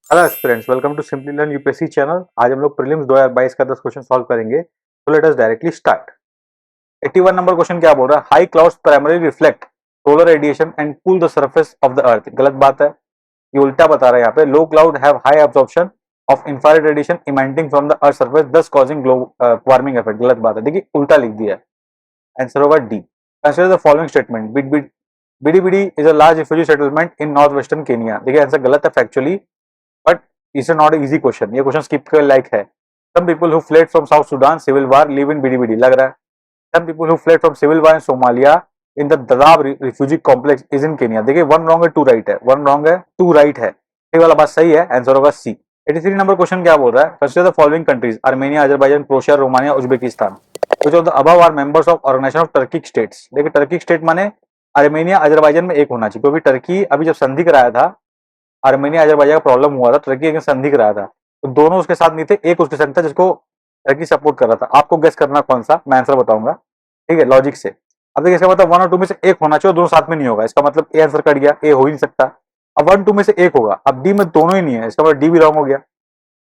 Hello aspirants, welcome to simply learn UPSC channel. आज हम लोग प्रीलिम्स 2022 का 10 क्वेश्चन सॉल्व करेंगे। तो let us directly start. 81 number question क्या बोल रहा है? High clouds primary reflect solar radiation and cool the surface of the earth. गलत बात है, ये उल्टा बता रहा है यहाँ पे। Low cloud have high absorption of infrared radiation emitting from the earth surface thus causing global warming effect. गलत बात है, देखिए उल्टा लिख दिया है। आंसर होगा D. Consider the following statement. Bidibidi is a large refugee settlement in north western Kenya. देखिए आंसर गलत है factually, but it's not easy question. ये क्वेश्चन स्किप के लाइक है। Some people who fled from South Sudan civil war live in Bidibidi, लग रहा है। Some people who fled from civil war in Somalia in the Dadaab refugee complex is in Kenya. देखिए one wrong है, to right है। One wrong है, to right है। ये वाला बात सही है, आंसर होगा सी। 83 नंबर क्वेश्चन क्या बोल रहा है? Consider the following countries Armenia, Azerbaijan, Croatia, Romania, Uzbekistan. Which of the above are members of organisation of Turkic states. देखिए टर्किक स्टेट माने आर्मेनिया अजरबैजान में एक होना चाहिए, क्योंकि टर्की अभी जब संधि कराया था, आर्मेनिया अजरबैजान का प्रॉब्लम हुआ था, टर्की एक संधि कराया था, तो दोनों उसके साथ नहीं थे, एक उसके साथ था जिसको टर्की सपोर्ट कर रहा था। आपको गेस करना कौन सा, मैं आंसर बताऊंगा, ठीक है, लॉजिक से। अब देखिए इसका मतलब वन और टू में से एक होना चाहिए, दोनों साथ में नहीं होगा। इसका मतलब ए आंसर कट गया, ए हो ही नहीं सकता। अब वन टू में से एक होगा, अब डी में दोनों ही नहीं है, इसका मतलब डी भी रॉन्ग हो गया।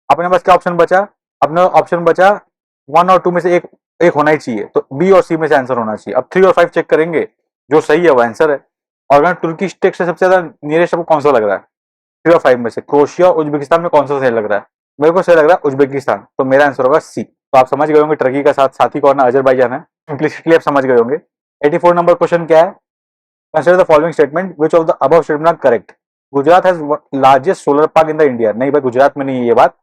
अपने पास क्या ऑप्शन बचा? अपने ऑप्शन बचा वन और टू में से एक, एक होना ही चाहिए, तो बी और सी में से आंसर होना चाहिए। अब 3 और 5 चेक करेंगे, जो सही है वो आंसर है। और अगर तुर्की स्टेट से सबसे ज्यादा नियरेस्ट आपको कौन सा लग रहा है? 3 और 5 में से क्रोएशिया उज्बेकिस्तान में कौन सा सही लग रहा है? मेरे को सही लग रहा है उज्बेकिस्तान, तो मेरा आंसर होगा सी। तो आप समझ गए होंगे टर्की का साथ साथी कौन है, अजरबैजान है। इम्प्लिसिटली आप समझ गए होंगे। 84 नंबर क्वेश्चन क्या है? Consider the following statement, which of the above statement are correct. Gujarat has largest solar park in the India. नहीं भाई, गुजरात में नहीं है ये बात।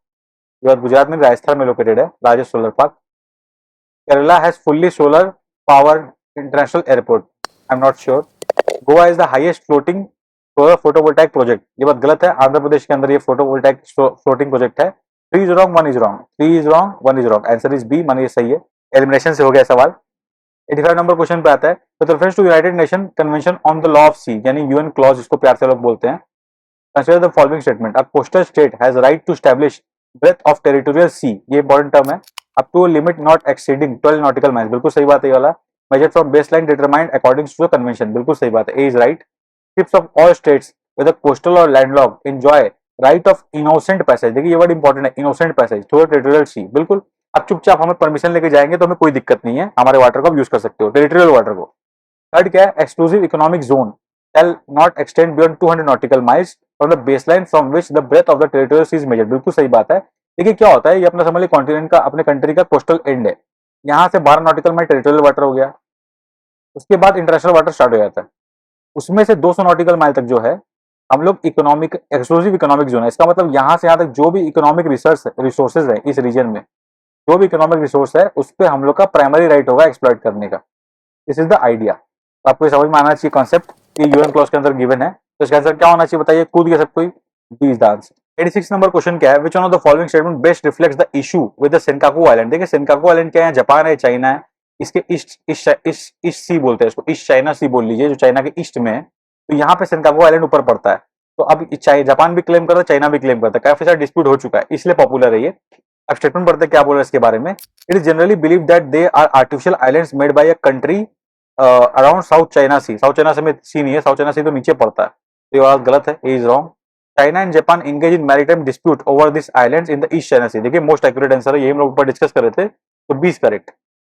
ये बात गुजरात में, राजस्थान में लोकेटेड है largest solar park. Kerala has fully solar power international airport. I am not sure. Goa is the highest floating solar photovoltaic project. ये बात गलत है, आंध्र प्रदेश के अंदर ये फोटोवोल्टाइक फ्लोटिंग प्रोजेक्ट है। 3 is wrong, 1 is wrong. 3 is wrong, 1 is wrong. Answer is B, माने ये सही है। एलिमिनेशन से हो गया सवाल। 85 नंबर क्वेश्चन पे आता है, with reference to United Nation convention on the law of sea, यानी यूएन क्लॉज जिसको प्यार से लोग बोलते हैं। Consider the following statement, a coastal state has right to establish breadth of territorial sea. ये इंपॉर्टेंट टर्म है। Up to a limit not exceeding 12 nautical miles. बिल्कुल सही बात है ये वाला। Measure from base line determined according to the convention. बिल्कुल सही बात है, A is right. Ships of all states whether coastal or landlocked enjoy right of innocent passage। देखिए ये वर्ड इंपॉर्टेंट है, इनोसेंट पैसेज थ्रू टेरिटोरियल सी। बिल्कुल, आप चुपचाप हमें परमिशन लेके जाएंगे तो हमें कोई दिक्कत नहीं है, हमारे वाटर को आप यूज कर सकते हो, टेरिटोरियल वाटर को। थर्ड क्या है? Exclusive economic zone shall not extend beyond 200 nautical miles from the baseline from which the breadth of the territorial sea is measured। बिल्कुल सही बात है। देखिए क्या होता है, ये अपना समझ लीजिए कॉन्टिनेंट का, अपने कंट्री का कोस्टल एंड है। यहाँ से 12 नॉटिकल माइल टेरिटोरियल वाटर हो गया, उसके बाद इंटरनेशनल वाटर स्टार्ट हो जाता है। उसमें से 200 नॉटिकल माइल तक जो है हम लोग इकोनॉमिक, एक्सक्लूसिव इकोनॉमिक जोन है। इसका मतलब यहाँ से यहाँ तक जो भी इकोनॉमिक रिसोर्सेज है इस रीजन में, जो भी इकोनॉमिक रिसोर्स है उस पर हम लोग का प्राइमरी राइट होगा एक्सप्लॉइट करने का। This is the idea. तो आपको समझ में आना चाहिए कॉन्सेप्ट, ये यूएन क्लॉज के अंदर गिवन है। तो इसका आंसर क्या होना चाहिए बताइए? कूद गया सब कोई, D is the answer. 86 number question क्या है? विच one of the following statement best reflects the issue with the Senkaku island. देखिए सेनकाकू आइलैंड क्या है? जापान है, चाइना है, इसके ईस्ट ईस्ट सी बोलते हैं इसको, ईस्ट चाइना सी बोल लीजिए, जो चाइना के ईस्ट में है। तो यहाँ पे सेनकाकू आइलैंड ऊपर पड़ता है। तो अब जापान भी क्लेम करता है, चाइना भी क्लेम करता है, काफी सारा डिस्प्यूट हो चुका है, इसलिए पॉपुलर है ये। अब स्टेटमेंट पढ़ते क्या बोल रहे हैं इसके बारे में। It is generally believe that they are artificial islands made by a country around South China Sea. South China Sea में सी नहीं है, साउथ चाइना सी तो नीचे पड़ता है, तो ये बात गलत है, A is wrong. China and Japan engage in maritime dispute over this islands in the East China Sea. देखिए मोस्ट एक्यूरेट आंसर है, यही हम लोग ऊपर डिस्कस कर रहे थे, तो B is correct.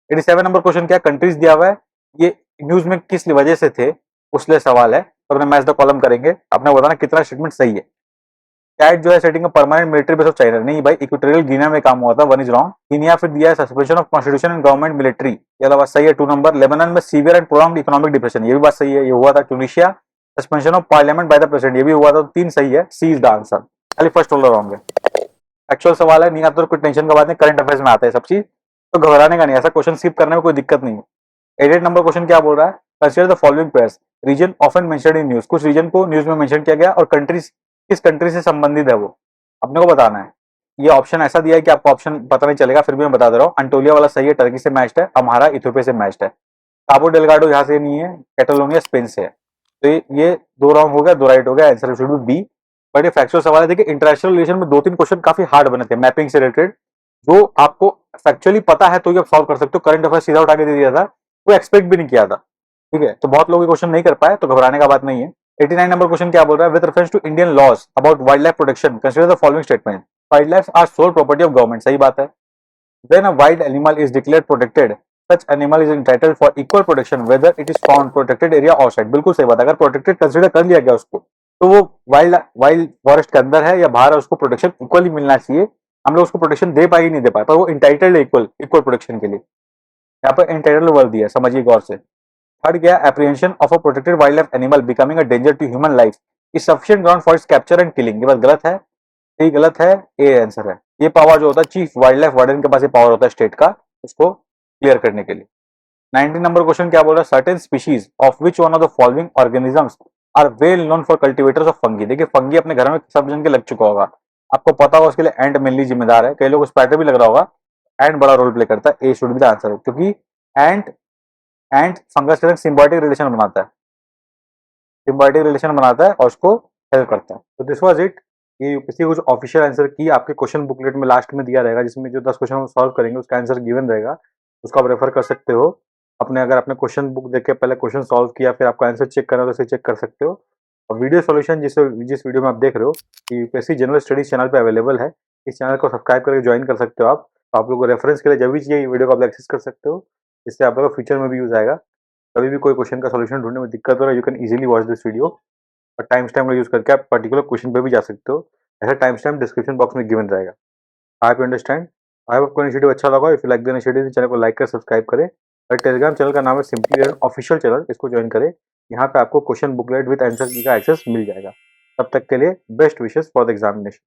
87 number question क्या? कंट्रीज दिया हुआ है, ये न्यूज में किस वजह से थे उसलिए सवाल है, तो अपने मैच द कॉलम करेंगे, अपने बताना कितना स्टेटमेंट सही है। कैट जो है setting a permanent military base of China. नहीं भाई, इक्वेटोरियल गिनिया में काम हुआ था, 1 इज रॉन्ग। गिनिया फिर दिया है suspension of constitution and government military, ये बात सही है, 2 नंबर। लेबनान में severe and prolonged economic depression, ये भी बात सही है, ये हुआ था। Tunisia suspension of parliament by the president, ये भी हुआ था, 3 सही है, सी इज द आंसर। खाली फर्स्ट वाला रॉन्ग है। एक्चुअल सवाल है, नहीं आता तो कोई टेंशन का बात नहीं, करंट अफेयर्स में आता है सब चीज, तो घबराने का नहीं, ऐसा क्वेश्चन स्किप करने में कोई दिक्कत नहीं है। 88 नंबर क्वेश्चन क्या बोल रहा है? Consider the following pairs, region often mentioned in news. कुछ रीजन को न्यूज में मेंशन किया गया और कंट्रीज किस कंट्री से संबंधित है वो अपने को बताना है। ये ऑप्शन ऐसा दिया है कि आपको ऑप्शन पता नहीं चलेगा, फिर भी मैं बता दे रहा हूँ। अंटोलिया वाला सही है, टर्की से मैच्ड है। अम्हारा इथियोपिया से मैच्ड है। काबो डेलगाडो यहाँ से नहीं है, कैटालोनिया स्पेन से है। तो ये 2 रॉन्ग हो गया, 2 राइट हो गया, answer should be B. But ये फैक्चुअल सवाल है। देखिए इंटरनेशनल रिलेशन में 2-3 क्वेश्चन काफी हार्ड बने थे मैपिंग से रिलेटेड, जो आपको फैक्चुअली पता है तो ये सॉल्व कर सकते हो। करंट अफेयर सीधा उठा के दे दिया था, कोई एक्सपेक्ट भी नहीं किया था, ठीक है। तो बहुत लोग ये क्वेश्चन नहीं कर पाए, तो घबराने का बात नहीं है। 89 नंबर क्वेश्चन क्या बोल रहा है, with reference to Indian laws about wild life protection consider the following statement, wild life are sole property of government, सही बात है। When a wild animal is declared protected such animal is entitled for equal protection whether it is found protected area outside, बिल्कुल सही बात है। अगर protected consider कर लिया गया उसको, तो वो वाइल्ड वाइल्ड फॉरेस्ट के अंदर है या बाहर है, उसको प्रोटेक्शन इक्वली मिलना चाहिए। हम लोग उसको प्रोटेक्शन दे पाए नहीं दे पाए, पर वो इंटाइटल्ड है इक्वल इक्वल प्रोटेक्शन के लिए। यहाँ पर इंटाइटल्ड वर्ड दिया है, समझिए गौर से। थर्ड गया, apprehension of a protected wild life animal becoming a danger to human life is sufficient ground for its capture and killing, ये बात गलत है, ये गलत है, ये आंसर है। ये पावर जो होता है चीफ वाइल्ड लाइफ वार्डन के पास, ये पावर होता है स्टेट का, उसको क्लियर करने के लिए। 19 नंबर क्वेश्चन क्या बोल रहा है, certain species of which one of the following organisms are well known for cultivators of fungi. देखिए फंगी अपने घर में सब जन के लग चुका होगा, आपको पता होगा, उसके लिए एंड मेनली जिम्मेदार है, कई लोग स्पाइडर भी लग रहा होगा, एंड बड़ा रोल प्ले करता है, ए शुड बी द आंसर, क्योंकि एंड एंड फंगस के साथ सिम्बायोटिक रिलेशन बनाता है, सिम्बायोटिक रिलेशन बनाता है और उसको हेल्प करता है। तो दिस वाज इट, ये यूपीएससी कुछ ऑफिशियल आंसर की आपके क्वेश्चन बुकलेट में लास्ट में दिया रहेगा, जिसमें जो 10 क्वेश्चन हम सॉल्व करेंगे उसका आंसर गिवन रहेगा, उसको आप रेफर कर सकते हो। अपने अगर आपने क्वेश्चन बुक देख के पहले क्वेश्चन सॉल्व किया, फिर आपका आंसर चेक करना, तो इसे चेक कर सकते हो। और वीडियो सॉल्यूशन जिस वीडियो में आप देख रहे हो, ये यूपीएससी जनरल स्टडीज चैनल पे अवेलेबल है, इस चैनल को सब्सक्राइब करके ज्वाइन कर सकते हो आप। तो आप लोग को रेफरेंस के लिए जब भी चाहिए वीडियो को आप एक्सेस कर सकते हो, इससे आप लोग का फ्यूचर में भी यूज आएगा। कभी भी कोई क्वेश्चन का सॉल्यूशन ढूंढने में दिक्कत हो रहा है, you can easily watch this video, और टाइम स्टैम्प यूज करके आप पर्टिकुलर क्वेश्चन पे भी जा सकते हो। ऐसा टाइम स्टैम्प डिस्क्रिप्शन बॉक्स में गिवन रहेगा। आई यू अंडरस्टैंड। आई होप आपको इनिशिएटिव अच्छा लगा। If you like the initiative, channel को लाइक कर सब्सक्राइब करें, और टेलीग्राम चैनल का नाम है सिंपली लर्न ऑफिशियल चैनल, इसको ज्वाइन करें। यहाँ पे आपको क्वेश्चन बुकलेट विद आंसर की का एक्सेस मिल जाएगा। तब तक के लिए best wishes for the examination.